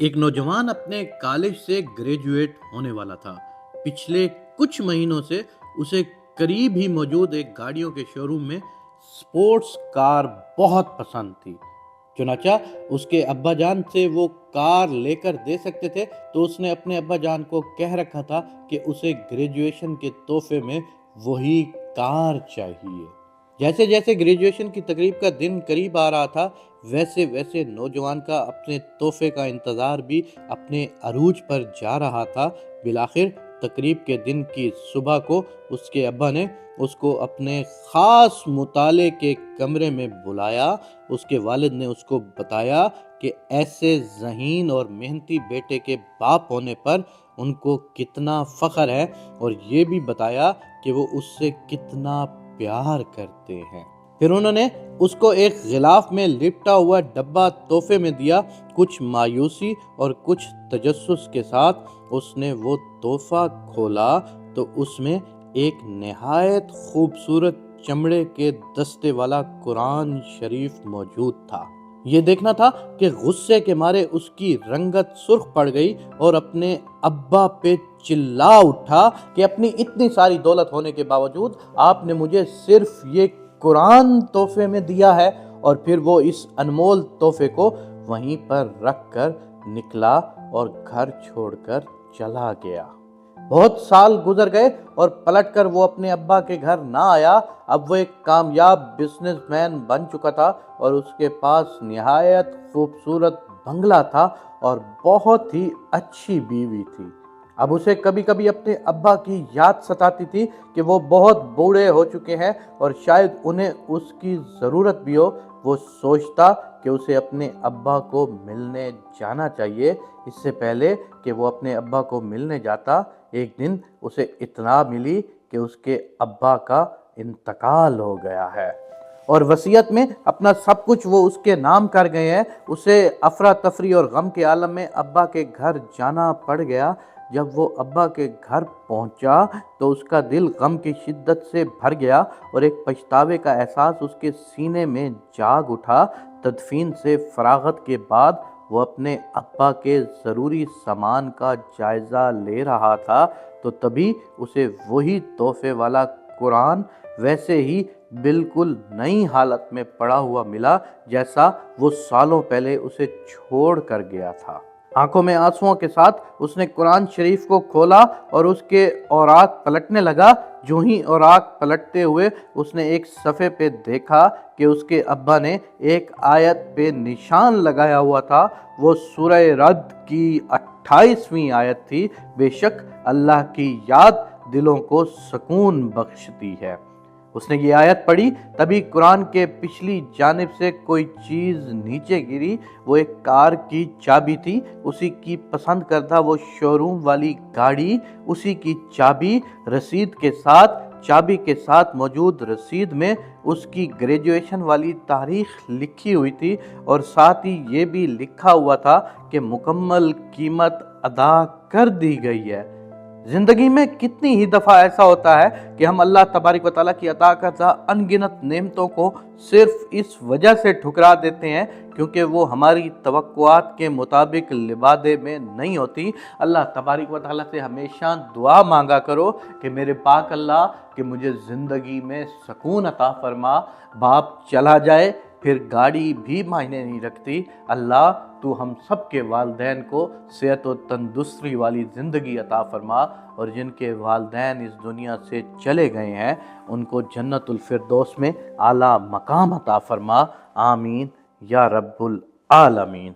ایک نوجوان اپنے کالج سے گریجویٹ ہونے والا تھا۔ پچھلے کچھ مہینوں سے اسے قریب ہی موجود ایک گاڑیوں کے شو روم میں سپورٹس کار بہت پسند تھی۔ چنانچہ اس کے ابا جان سے وہ کار لے کر دے سکتے تھے تو اس نے اپنے ابا جان کو کہہ رکھا تھا کہ اسے گریجویشن کے تحفے میں وہی کار چاہیے۔ جیسے جیسے گریجویشن کی تقریب کا دن قریب آ رہا تھا ویسے ویسے نوجوان کا اپنے تحفے کا انتظار بھی اپنے عروج پر جا رہا تھا۔ بالآخر تقریب کے دن کی صبح کو اس کے ابا نے اس کو اپنے خاص مطالعے کے کمرے میں بلایا۔ اس کے والد نے اس کو بتایا کہ ایسے ذہین اور محنتی بیٹے کے باپ ہونے پر ان کو کتنا فخر ہے، اور یہ بھی بتایا کہ وہ اس سے کتنا پیار کرتے ہیں۔ پھر انہوں نے اس کو ایک غلاف میں لپٹا ہوا ڈبہ تحفے میں دیا۔ کچھ مایوسی اور کچھ تجسس کے ساتھ اس نے وہ تحفہ کھولا تو اس میں ایک نہایت خوبصورت چمڑے کے دستے والا قرآن شریف موجود تھا۔ یہ دیکھنا تھا کہ غصے کے مارے اس کی رنگت سرخ پڑ گئی اور اپنے ابا پہ چلا اٹھا کہ اپنی اتنی ساری دولت ہونے کے باوجود آپ نے مجھے صرف یہ قرآن تحفے میں دیا ہے۔ اور پھر وہ اس انمول تحفے کو وہیں پر رکھ کر نکلا اور گھر چھوڑ کر چلا گیا۔ بہت سال گزر گئے اور پلٹ کر وہ اپنے ابا کے گھر نہ آیا۔ اب وہ ایک کامیاب بزنس مین بن چکا تھا اور اس کے پاس نہایت خوبصورت بنگلہ تھا اور بہت ہی اچھی بیوی تھی۔ اب اسے کبھی کبھی اپنے ابا کی یاد ستاتی تھی کہ وہ بہت بوڑھے ہو چکے ہیں اور شاید انہیں اس کی ضرورت بھی ہو۔ وہ سوچتا کہ اسے اپنے ابا کو ملنے جانا چاہیے۔ اس سے پہلے کہ وہ اپنے ابا کو ملنے جاتا، ایک دن اسے اطلاع ملی کہ اس کے ابا کا انتقال ہو گیا ہے اور وصیت میں اپنا سب کچھ وہ اس کے نام کر گئے ہیں۔ اسے افراتفری اور غم کے عالم میں ابا کے گھر جانا پڑ گیا۔ جب وہ ابا کے گھر پہنچا تو اس کا دل غم کی شدت سے بھر گیا اور ایک پچھتاوے کا احساس اس کے سینے میں جاگ اٹھا۔ تدفین سے فراغت کے بعد وہ اپنے ابا کے ضروری سامان کا جائزہ لے رہا تھا تو تبھی اسے وہی تحفے والا قرآن ویسے ہی بالکل نئی حالت میں پڑا ہوا ملا جیسا وہ سالوں پہلے اسے چھوڑ کر گیا تھا۔ آنکھوں میں آنسوؤں کے ساتھ اس نے قرآن شریف کو کھولا اور اس کے اوراق پلٹنے لگا۔ جو ہی اوراق پلٹتے ہوئے اس نے ایک صفحے پہ دیکھا کہ اس کے ابا نے ایک آیت پہ نشان لگایا ہوا تھا۔ وہ سورہ رعد کی 28ویں آیت تھی۔ بے شک اللہ کی یاد دلوں کو سکون بخشتی ہے۔ اس نے یہ آیت پڑھی، تبھی قرآن کے پچھلی جانب سے کوئی چیز نیچے گری۔ وہ ایک کار کی چابی تھی، اسی کی پسند کردہ وہ شو روم والی گاڑی، اسی کی چابی، رسید کے ساتھ چابی کے ساتھ موجود رسید میں اس کی گریجویشن والی تاریخ لکھی ہوئی تھی اور ساتھ ہی یہ بھی لکھا ہوا تھا کہ مکمل قیمت ادا کر دی گئی ہے۔ زندگی میں کتنی ہی دفعہ ایسا ہوتا ہے کہ ہم اللہ تبارک و تعالیٰ کی عطا کردہ ان گنت نعمتوں کو صرف اس وجہ سے ٹھکرا دیتے ہیں کیونکہ وہ ہماری توقعات کے مطابق لبادے میں نہیں ہوتی۔ اللہ تبارک و تعالیٰ سے ہمیشہ دعا مانگا کرو کہ میرے پاک اللہ کہ مجھے زندگی میں سکون عطا فرما۔ باپ چلا جائے پھر گاڑی بھی معنی نہیں رکھتی۔ اللہ تو ہم سب کے والدین کو صحت و تندرستی والی زندگی عطا فرما، اور جن کے والدین اس دنیا سے چلے گئے ہیں ان کو جنت الفردوس میں اعلیٰ مقام عطا فرما۔ آمین یا رب العالمین۔